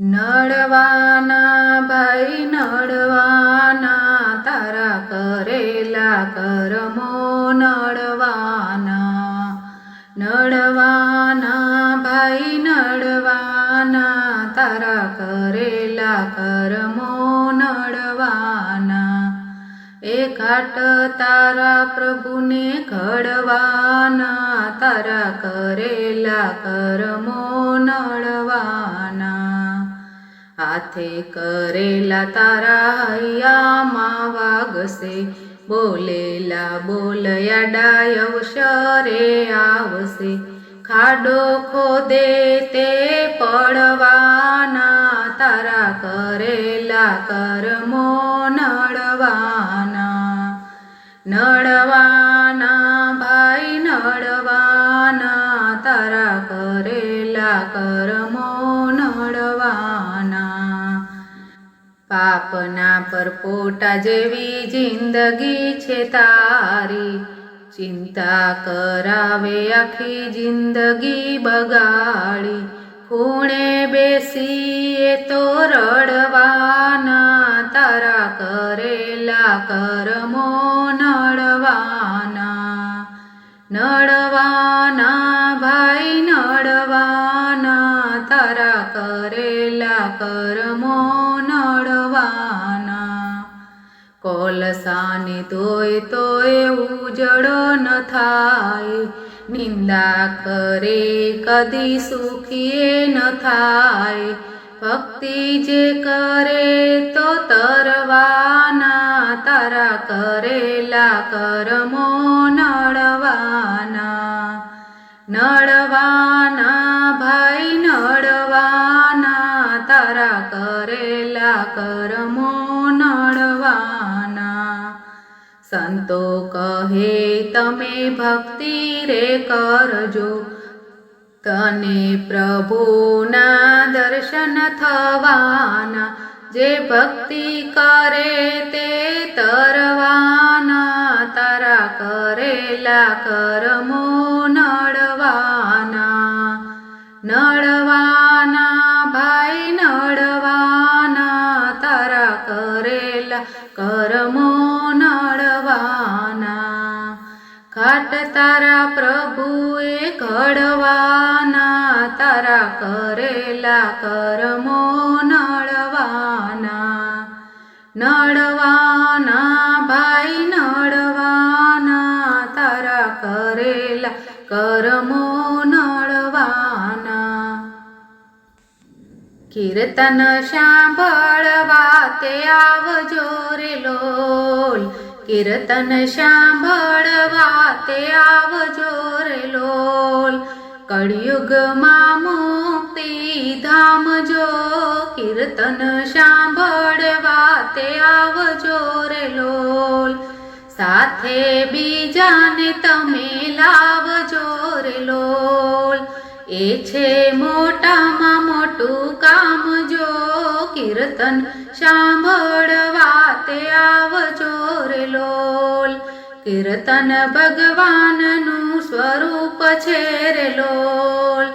નડવાના ભાઈ નડવાના, તારા કરેલા કર્મો નડવાના. નડવાના ભાઈ નડવાના, તારા કરેલા કર્મો નડવાના. એ ઘાટ તારા પ્રભુને ઘડવાના, તારા કરેલા કર્મો નડવાના. હાથે કરેલા તારા હૈયામાં વાગશે, બોલેલા બોલયા ડાય અવસરે આવશે. ખાડો ખોદે તે પડવાના, તારા કરેલા કર્મો નડવાના. નડવાના ભાઈ નડવાના, તારા કરેલા કર્મો નડવાના. પાપના પરપોટા જેવી જિંદગી છે તારી, ચિંતા કરાવે આખી જિંદગી બગાડી. ખૂણે બેસીએ તો રડવાના, તારા કરેલા કર્મો નડવાના. નડવાના ભાઈ નડવાના, તારા કરેલા કર્મો નડવાના. કોલસાને તોય તોય ઉજળો ન થાય, નિંદા કરે કદી સુખીએ ન થાય. ભક્તિ જે કરે તો તરવાના, તારા કરેલા કર્મો નડવાના. નડવાના ભાઈ નડવાના, તારા કરેલા કર્મો નડવાના. સંતો કહે તમે ભક્તિ રે કરજો, તને પ્રભુના દર્શન થવાના. જે ભક્તિ કરે તે તરવાના, તારા કરેલા કર્મો નડવાના. નડવાના ભાઈ નડવાના, તારા કરેલા કર્મો નડવાના. ઘાટ તારા પ્રભુએ ઘડવાના, તારા કરેલા કર્મો નડવાના. નડવાના ભાઈ નડવાના, તારા કરેલા કર્મો નડવાના. કીર્તન સાંભળવા તે આવજો રે લોલ, કીર્તન સાંભળવા તે આવજો રે લોલ. કળિયુગમાં મુક્તિ ધામ જો, કીર્તન સાંભળવા તે આવજો રે લોલ. સાથે બીજાને તમે લાવજો રે લોલ, એ છે મોટામાં મોટું કામ જો. કીર્તન સાંભળવા તે આવજો રે લોલ. કીર્તન ભગવાનનું સ્વરૂપ છે રે લોલ,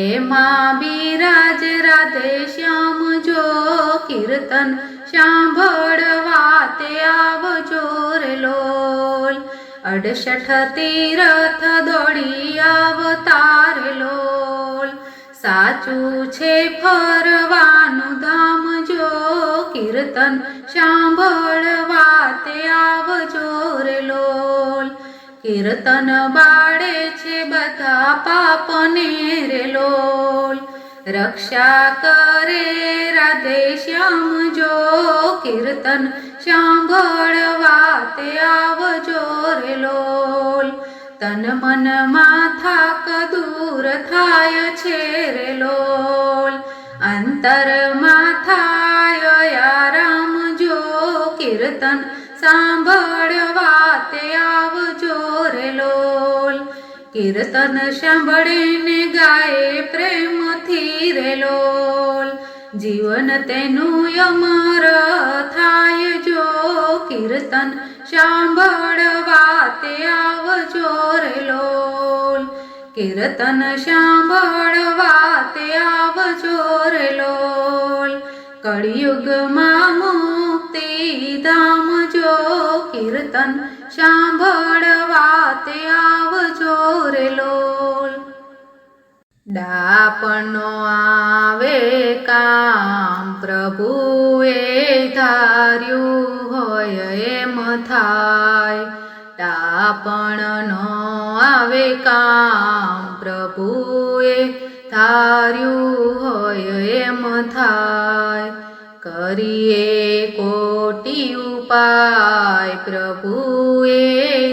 એમાં બિરાજ રાધે શ્યામ જો. કીર્તન સાંભળવા તે આવજો રે લોલ. 68 તીરથ દોડી આવતા રે લોલ, સાચું છે ફરવાનું ધામ જો. કીર્તન સાંભળવા તે આવજો રે લોલ. કીર્તન બાળે છે બધા પાપને રે લોલ, રક્ષા કરે રાધે શ્યામ જો. કીર્તન સાંભળવા તે આવજો રે લોલ. તન મનમાં થાક દૂર થાય છે રે લોલ, અંતરમાં થાય આરામ જો. કીર્તન સાંભળવા તે આવજો રે લોલ. કીર્તન સાંભળીને ગાય પ્રેમથી રે લોલ, જીવન તેનું અમર થાય જો. કીર્તન સાંભળવા તે આવજો રે લોલ. કીર્તન સાંભળવા તે આવજો રે લોલ. કળિયુગમાં મુક્તિધામ જો કીર્તન સાંભળવા તે આવજો રે લોલ. ડાપણનો આવે કામ પ્રભુએ ધાર્યું હોય એમ થાય. ડાપણનો આવે કામ પ્રભુએ ધાર્યું હોય એમ થાય. કરીએ કોટી ઉપાય પ્રભુએ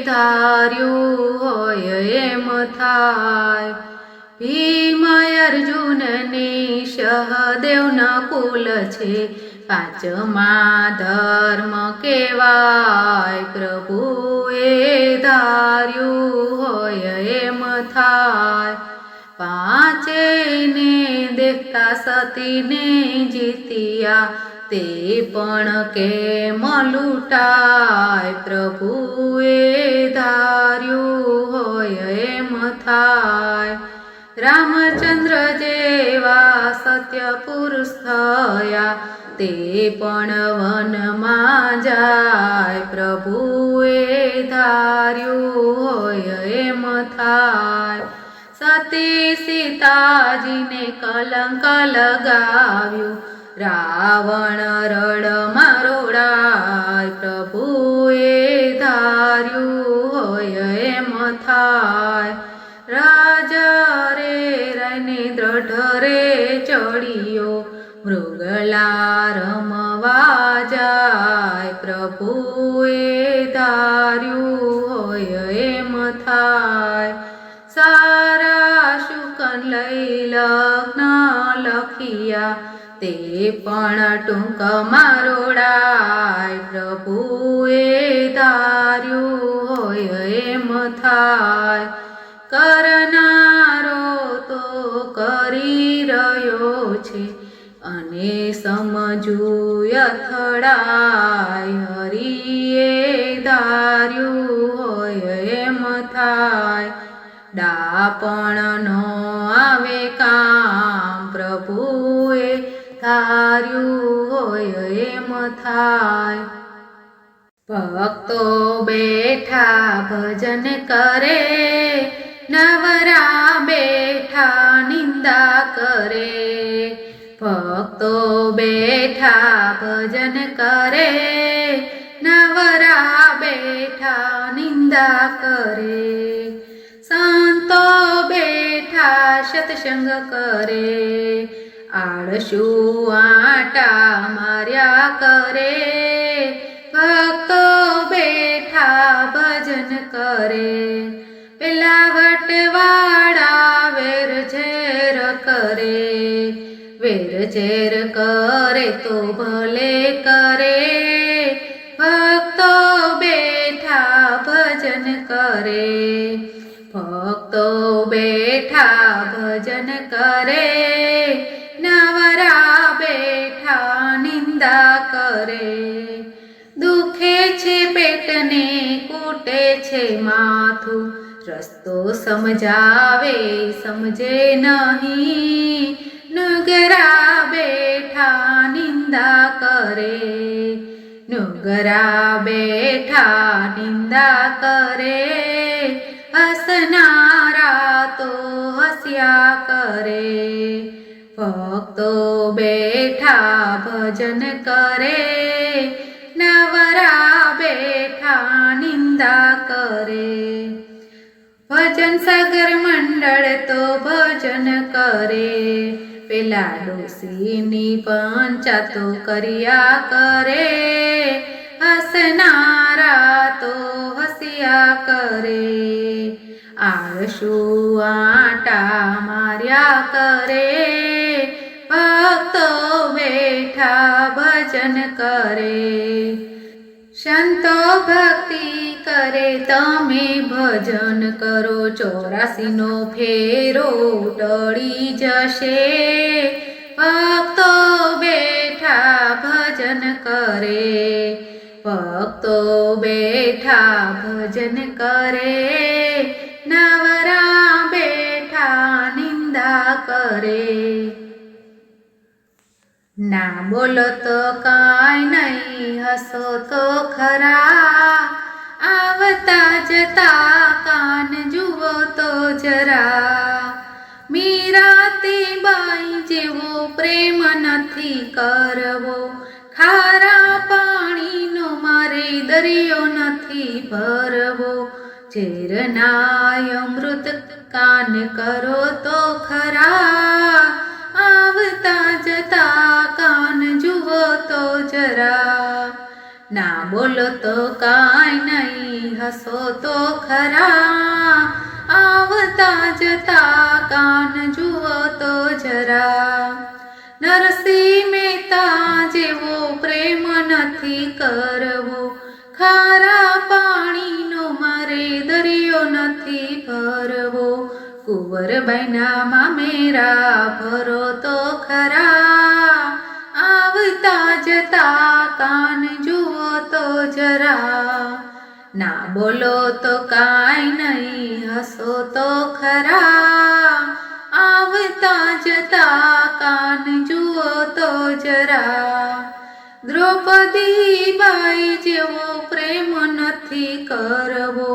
ધાર્યું હોય એમ થાય. ભીમ અર્જુનની સહદેવના કુલ છે પાંચમા ધર્મ કેવાય. પ્રભુએ ધાર્યું હોય એમ થાય. પાંચેયને દેખતા સતીને જીત્યા તે પણ કેમ લૂંટાય. પ્રભુએ ધાર્યું હોય એમ થાય. રામચંદ્ર જેવા સત્ય પુરુષ થયા તે પણ વનમાં જાય. પ્રભુએ ધાર્યું હોય એમ થાય. સતી સીતાજીને કલંક લગાવ્યું રાવણ રડમાં રોડાય. પ્રભુએ ધાર્યું હોય એમ થાય. રાજા રે રને દ્રઢ રે ચડિયો મૃગલા રમવા જાય. પ્રભુએ ધાર્યું હોય એમ થાય. સારા શુકન લઈ લગ્ન લખિયા તે પણ ટૂંકમાં રોડાય. પ્રભુએ ધાર્યું હોય એમ થાય. કરનારો તો કરી રહ્યો છે અને સમજવું અથડાય. હરિએ ધાર્યું હોય એમ થાય. ડાપણનો આવે કામ પ્રભુએ ધાર્યું હોય એમ થાય. ભક્તો બેઠા ભજન કરે નવરા બેઠા નિંદા કરે. ભક્તો બેઠા ભજન કરે નવરા બેઠા નિંદા કરે. સંતો બેઠા સત્સંગ કરે આળસુ આટા માર્યા કરે. ભક્તો બેઠા ભજન કરે પેલા વટવાળા વેર ઝેર કરે. વેર ઝેર કરે તો ભલે કરે. ભક્તો બેઠા ભજન કરે. ભક્તો બેઠા ભજન કરે નવરા બેઠા નિંદા કરે. દુખે છે પેટને કૂટે છે માથું રસ્તો સમજાવે સમજે નહીં. નુગરા બેઠા નિંદા કરે. નુગરા બેઠા નિંદા કરે. હસનારા તો હસ્યા કરે. ભક્તો બેઠા ભજન કરે નવરા બેઠા નિંદા કરે. ભજન સાગર મંડળ તો ભજન કરે. પેલા ડોસીની પંચાતો કર્યા કરે. હસનારા તો હસ્યા કરે. આળસુ આટા માર્યા કરે. ભક્તો બેઠા ભજન કરે. સંતો ભક્તિ કરે તમે ભજન કરો. 84નો ફેરો ટળી જશે. ભક્તો બેઠા ભજન કરે. ભક્તો બેઠા ભજન કરે નવરા બે ના બોલો તો કાંઈ નહીં, હસો તો ખરા, આવતા જતા કાન જુઓ તો જરા. મીરાતે બાઈ જેવો પ્રેમ નથી કરવો, ખારા પાણીનો મારે દરિયો નથી ભરવો. ઝેરનાય અમૃત કાન કરો તો ખરા, આવતા જતા કાન જુઓ તો જરા. ના બોલો તો કાંઈ નહીં, હસો તો ખરા, આવતા જતા કાન જુઓ તો જરા. નરસિંહ મહેતા જેવો પ્રેમ નથી કરવો, ખારા પાણીનો મારે દરિયો નથી ભરવો. કુંવરબાઈના મામેરા ભરો તો ખરા, આવતા જતા કાન જુઓ તો જરા. ના બોલો તો કાંઈ નહીં, હસો તો ખરા, આવતા જતા કાન જુઓ તો જરા. દ્રૌપદી બાઈ જેવો પ્રેમ નથી કરવો,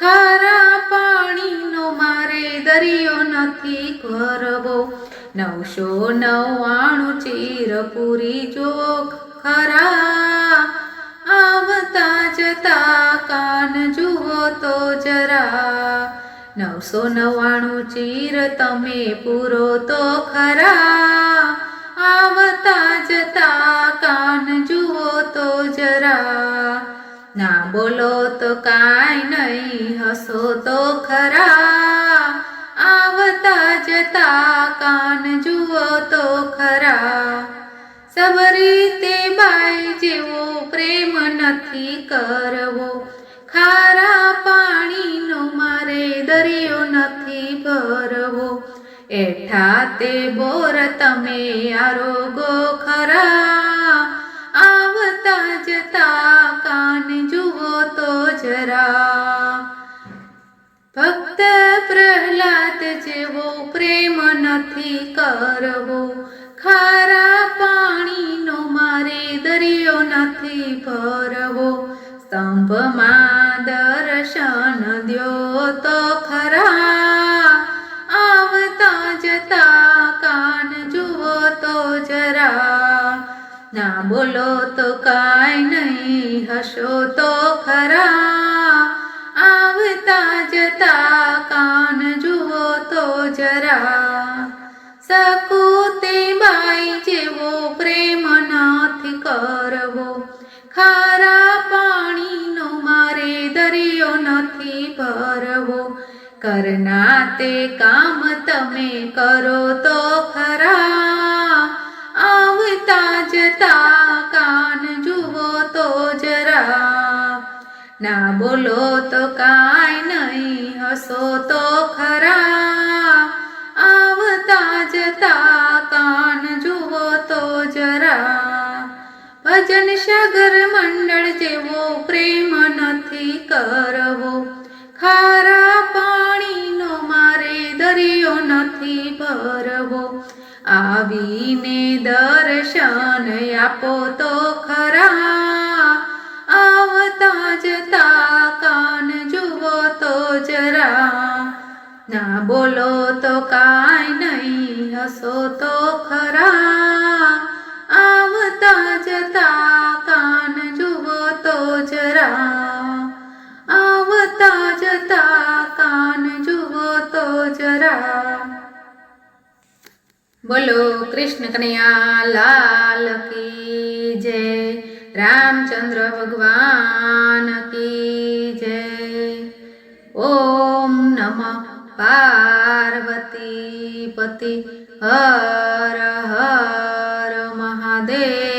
ખારા પાણીનો મારે દરિયો નથી ભરવો. 999 ચીરપુરી જો ખરા, આવતા જતા કાન જુઓ તો જરા. 999 ચીર તમે પૂરો તો ખરા, આવતા જતા કાન જુઓ તો જરા. ના બોલો તો કાંઈ નહીં, હસો તો ખરા, આવતા જતા કાન જુઓ તો ખરા. સબરીતે બાઈ જેવો પ્રેમ નથી કરવો, ખારા પાણીનો મારે દરિયો નથી ભરવો. એઠા તે બોર તમે આરોગો ખરા, આવતા જતા કાન જુઓ તો જરા. ભક્ત પ્રહલાદ જેવો પ્રેમ નથી કરવો, ખારા પાણીનો મારે દરિયો નથી ભરવો. સ્તંભમાં દર્શન દ્યો તો ખરા, આવતા જતા કાન જુઓ તો જરા. ના બોલો તો કાંઈ નહીં, હસો તો ખરા, આવતા જતા કાન જુઓ તો જરા. સકુતે બાઈ જેવો પ્રેમ નથી કરવો, ખારા પાણીનો મારે દરિયો નથી ભરવો. કરના તે કામ તમે કરો તો ખરા, આવતા જતા કાન જુઓ તો જરા. ના બોલો તો કાંઈ નહીં, હસો તો ખરા, આવતા જતા કાન જુઓ તો જરા. ભજન સાગર મંડળ જેવો પ્રેમ નથી કરવો, ખારા પાણીનો મારે દરિયો નથી ભરવો. આવીને દર્શન આપો તો ખરા, આવતા જતા કાન જુઓ તો જરા. ના બોલો તો કાંઈ નહીં, હસો તો ખરા, આવતા જતા કાન જુઓ તો જરા. આવતા જતા કાન જુઓ તો જરા. બોલો કૃષ્ણ કનૈયા લાલ કી જય, રામચંદ્ર ભગવાન કી જય. ઓમ નમઃ પાર્વતી પતિ હર હર મહાદેવ.